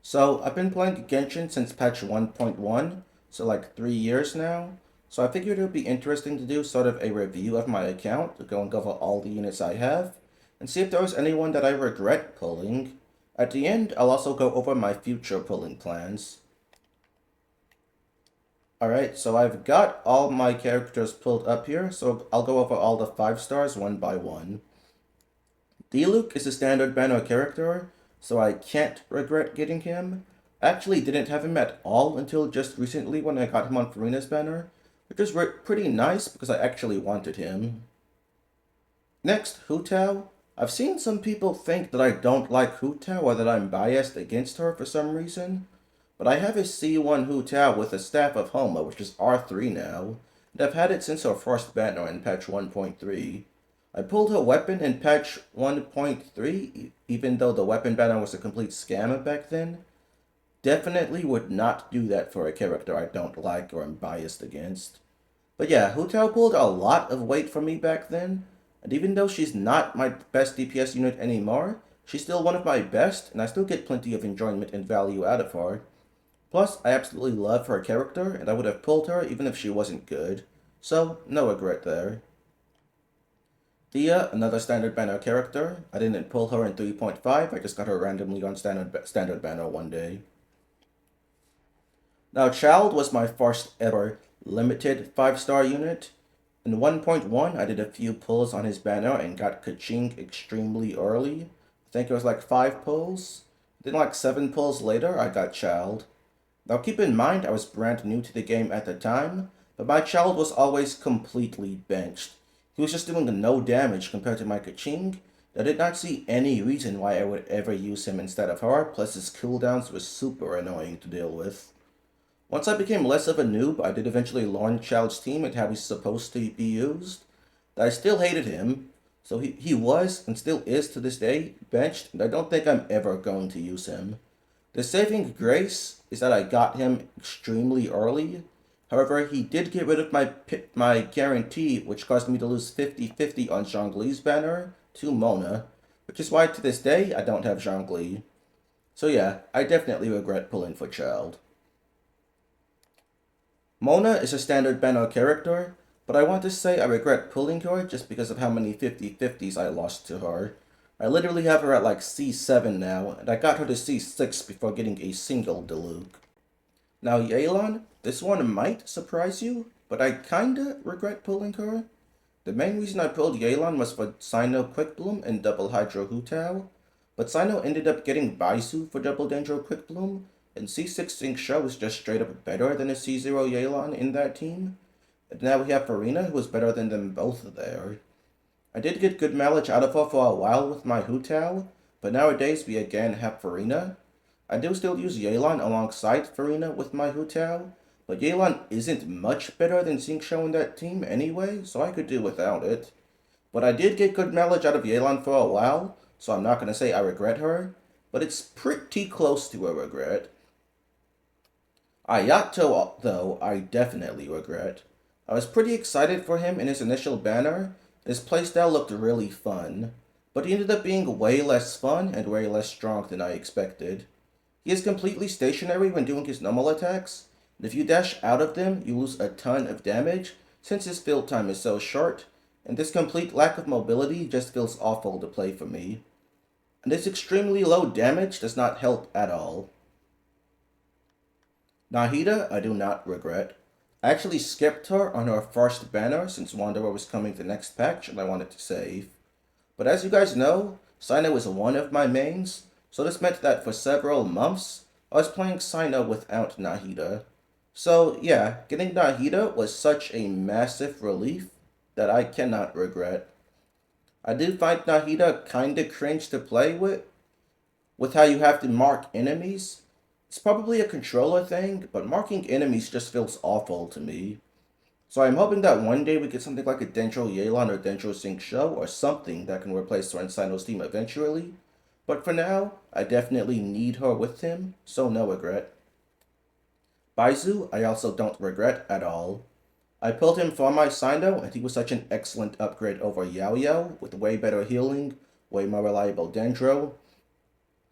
So I've been playing Genshin since patch 1.1, so like 3 years now. So I figured it would be interesting to do sort of a review of my account, to go and cover all the units I have, and see if there was anyone that I regret pulling. At the end, I'll also go over my future pulling plans. Alright, so I've got all my characters pulled up here, so I'll go over all the 5 stars one by one. Diluc is a standard banner character, so I can't regret getting him. I actually didn't have him at all until just recently when I got him on Furina's banner, which was pretty nice because I actually wanted him. Next, Hu Tao. I've seen some people think that I don't like Hu Tao or that I'm biased against her for some reason, but I have a C1 Hu Tao with a Staff of Homa, which is R3 now, and I've had it since her first banner in patch 1.3. I pulled her weapon in patch 1.3, even though the weapon banner was a complete scam back then. Definitely would not do that for a character I don't like or am biased against. But yeah, Hu Tao pulled a lot of weight for me back then, and even though she's not my best DPS unit anymore, she's still one of my best, and I still get plenty of enjoyment and value out of her. Plus, I absolutely love her character, and I would have pulled her even if she wasn't good. So, no regret there. Dehya, another standard banner character. I didn't pull her in 3.5, I just got her randomly on standard banner one day. Now, Childe was my first ever limited 5-star unit. In 1.1, I did a few pulls on his banner and got Keqing extremely early. I think it was like 5 pulls. Then like 7 pulls later, I got Childe. Now keep in mind, I was brand new to the game at the time, but my Childe was always completely benched. He was just doing no damage compared to my Keqing. I did not see any reason why I would ever use him instead of her, plus his cooldowns were super annoying to deal with. Once I became less of a noob, I did eventually learn Childe's team and how he's supposed to be used. I still hated him, so he was, and still is to this day, benched, and I don't think I'm ever going to use him. The saving grace is that I got him extremely early. However, he did get rid of my guarantee, which caused me to lose 50-50 on Zhongli's banner to Mona, which is why to this day I don't have Zhongli. So yeah, I definitely regret pulling for Childe. Mona is a standard banner character, but I want to say I regret pulling her just because of how many 50-50s I lost to her. I literally have her at like C7 now, and I got her to C6 before getting a single Diluc. Now Yelan, this one might surprise you, but I kinda regret pulling her. The main reason I pulled Yelan was for Cyno Quick Bloom and Double Hydro Hu Tao, but Cyno ended up getting Baizhu for Double Dendro Quick Bloom, and C6 Sync Show is just straight up better than a C0 Yelan in that team. And now we have Furina, who is better than them both there. I did get good mileage out of her for a while with my Hu Tao, but nowadays we again have Furina. I do still use Yelan alongside Furina with my Hu Tao, but Yelan isn't much better than Sync Show in that team anyway, so I could do without it. But I did get good mileage out of Yelan for a while, so I'm not going to say I regret her, but it's pretty close to a regret. Ayato, though, I definitely regret. I was pretty excited for him in his initial banner. His playstyle looked really fun, but he ended up being way less fun and way less strong than I expected. He is completely stationary when doing his normal attacks, and if you dash out of them, you lose a ton of damage since his field time is so short, and this complete lack of mobility just feels awful to play for me. And his extremely low damage does not help at all. Nahida, I do not regret. I actually skipped her on her first banner since Wanderer was coming the next patch and I wanted to save. But as you guys know, Cyno is one of my mains, so this meant that for several months, I was playing Cyno without Nahida. So yeah, getting Nahida was such a massive relief that I cannot regret. I do find Nahida kinda cringe to play with how you have to mark enemies. It's probably a controller thing, but marking enemies just feels awful to me. So I'm hoping that one day we get something like a Dendro Yelan or Dendro Sync Show or something that can replace her in Cyno's team eventually. But for now, I definitely need her with him, so no regret. Baizhu, I also don't regret at all. I pulled him for my Cyno, and he was such an excellent upgrade over Yao Yao, with way better healing, way more reliable Dendro.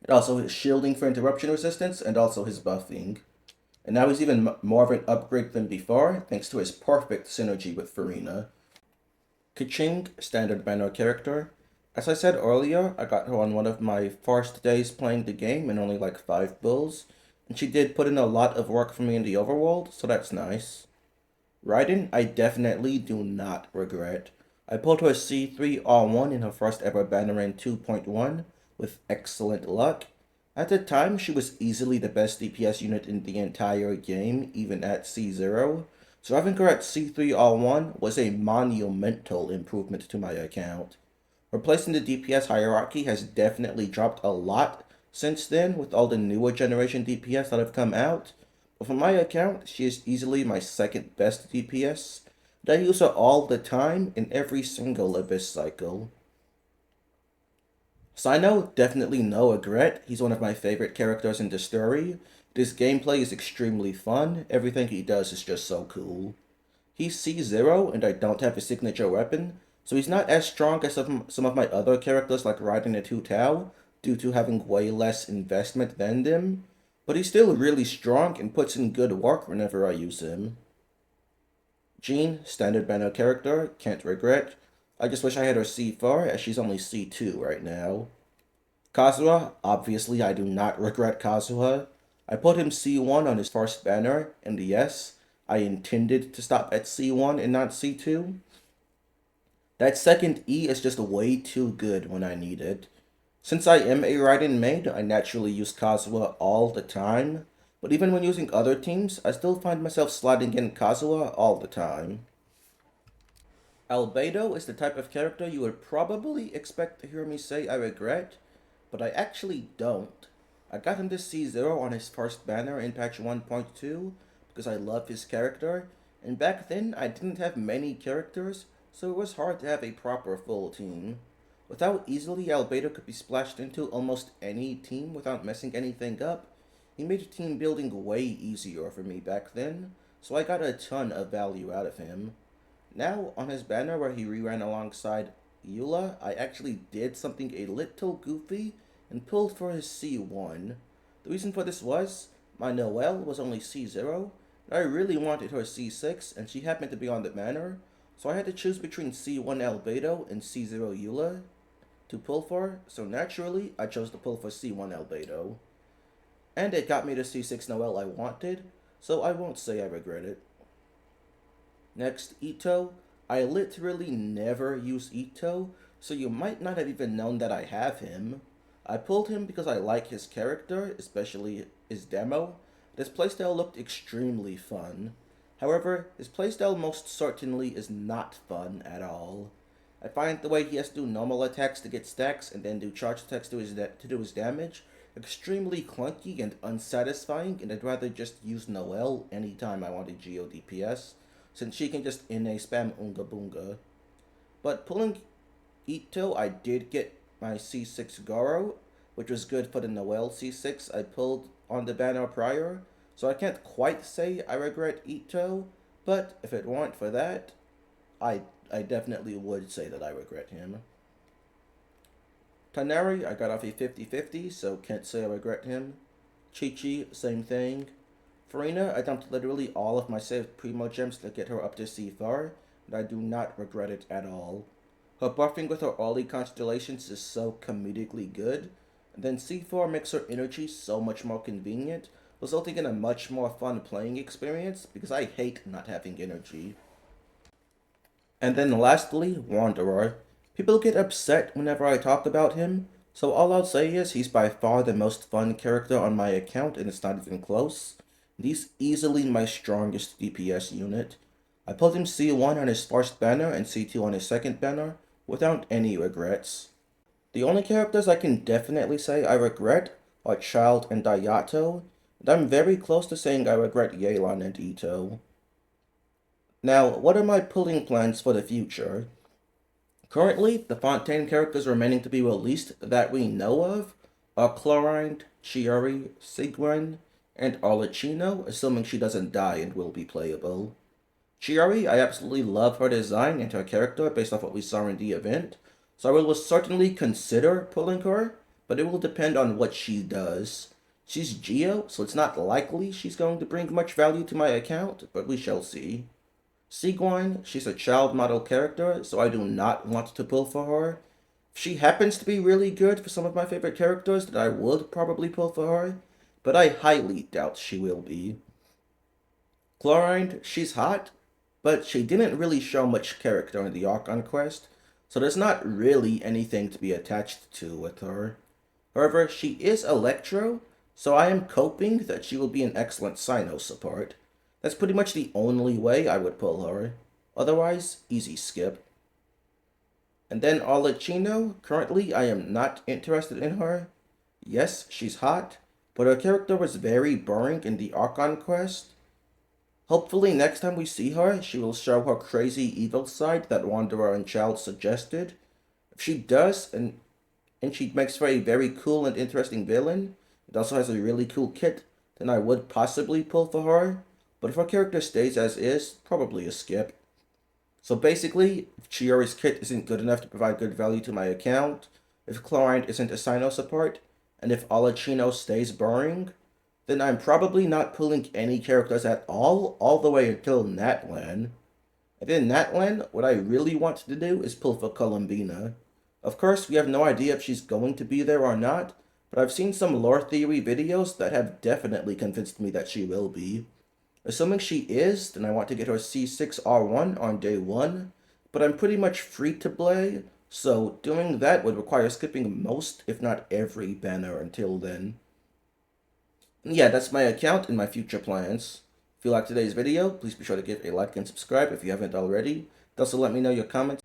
and also his shielding for interruption resistance, and also his buffing. And now he's even more of an upgrade than before, thanks to his perfect synergy with Furina. Keqing, standard banner character. As I said earlier, I got her on one of my first days playing the game in only like 5 bulls, and she did put in a lot of work for me in the overworld, so that's nice. Raiden, I definitely do not regret. I pulled her C3 R1 in her first ever banner in 2.1 with excellent luck. At the time, she was easily the best DPS unit in the entire game, even at C0. So having her at C3 R1 was a monumental improvement to my account. Her place in the DPS hierarchy has definitely dropped a lot since then with all the newer generation DPS that have come out. But for my account, she is easily my second best DPS. And I use her all the time in every single Abyss cycle. Cyno, definitely no regret. He's one of my favorite characters in the story. This gameplay is extremely fun. Everything he does is just so cool. He's C0 and I don't have his signature weapon, so he's not as strong as some of my other characters like Raiden and Hu Tao, due to having way less investment than them, but he's still really strong and puts in good work whenever I use him. Jean, standard banner character, can't regret. I just wish I had her C4 as she's only C2 right now. Kazuha, obviously I do not regret Kazuha. I put him C1 on his first banner, and yes, I intended to stop at C1 and not C2. That second E is just way too good when I need it. Since I am a Raiden main, I naturally use Kazuha all the time, but even when using other teams, I still find myself sliding in Kazuha all the time. Albedo is the type of character you would probably expect to hear me say I regret, but I actually don't. I got him to C0 on his first banner in patch 1.2 because I love his character, and back then I didn't have many characters, so it was hard to have a proper full team. With how easily Albedo could be splashed into almost any team without messing anything up, he made team building way easier for me back then, so I got a ton of value out of him. Now, on his banner where he reran alongside Eula, I actually did something a little goofy and pulled for his C1. The reason for this was, my Noelle was only C0, and I really wanted her C6, and she happened to be on the banner, so I had to choose between C1 Albedo and C0 Eula to pull for, so naturally, I chose to pull for C1 Albedo. And it got me the C6 Noelle I wanted, so I won't say I regret it. Next, Itto. I literally never use Itto, so you might not have even known that I have him. I pulled him because I like his character, especially his demo. His playstyle looked extremely fun. However, his playstyle most certainly is not fun at all. I find the way he has to do normal attacks to get stacks and then do charge attacks to do his damage extremely clunky and unsatisfying, and I'd rather just use Noelle anytime I want a Geo DPS, since she can just NA spam Unga Boonga. But pulling Itto, I did get my C6 Goro, which was good for the Noelle C6 I pulled on the banner prior, so I can't quite say I regret Itto, but if it weren't for that, I definitely would say that I regret him. Tighnari, I got off a 50-50, so can't say I regret him. Qiqi, same thing. Furina, I dumped literally all of my saved Primo gems to get her up to C4, and I do not regret it at all. Her buffing with her early constellations is so comedically good, and then C4 makes her energy so much more convenient, resulting in a much more fun playing experience, because I hate not having energy. And then lastly, Wanderer. People get upset whenever I talk about him, so all I'll say is he's by far the most fun character on my account, and it's not even close. And he's easily my strongest DPS unit. I pulled him C1 on his first banner and C2 on his second banner, without any regrets. The only characters I can definitely say I regret are Childe and Ayato, and I'm very close to saying I regret Yelan and Itto. Now, what are my pulling plans for the future? Currently, the Fontaine characters remaining to be released that we know of are Chlorine, Chiori, Sigren, and Arlecchino, assuming she doesn't die and will be playable. Chiori, I absolutely love her design and her character based off what we saw in the event, so I will certainly consider pulling her, but it will depend on what she does. She's Geo, so it's not likely she's going to bring much value to my account, but we shall see. Seguin, she's a child model character, so I do not want to pull for her. If she happens to be really good for some of my favorite characters, then I would probably pull for her, but I highly doubt she will be. Chlorine, she's hot, but she didn't really show much character in the Archon quest, so there's not really anything to be attached to with her. However, she is Electro, so I am hoping that she will be an excellent Cyno support. That's pretty much the only way I would pull her. Otherwise, easy skip. And then Alachino, currently I am not interested in her. Yes, she's hot, but her character was very boring in the Archon quest. Hopefully next time we see her, she will show her crazy evil side that Wanderer and Childe suggested. If she does, and she makes for a very cool and interesting villain, it also has a really cool kit, then I would possibly pull for her. But if her character stays as is, probably a skip. So basically, if Chiori's kit isn't good enough to provide good value to my account, if Chlorine isn't a Cyno support, and if Alachino stays boring, then I'm probably not pulling any characters at all the way until Natlan. And in Natlan, what I really want to do is pull for Columbina. Of course, we have no idea if she's going to be there or not, but I've seen some lore theory videos that have definitely convinced me that she will be. Assuming she is, then I want to get her C6R1 on day 1, but I'm pretty much free to play, so doing that would require skipping most, if not every banner until then. And yeah, that's my account and my future plans. If you liked today's video, please be sure to give a like and subscribe if you haven't already. Also let me know your comments.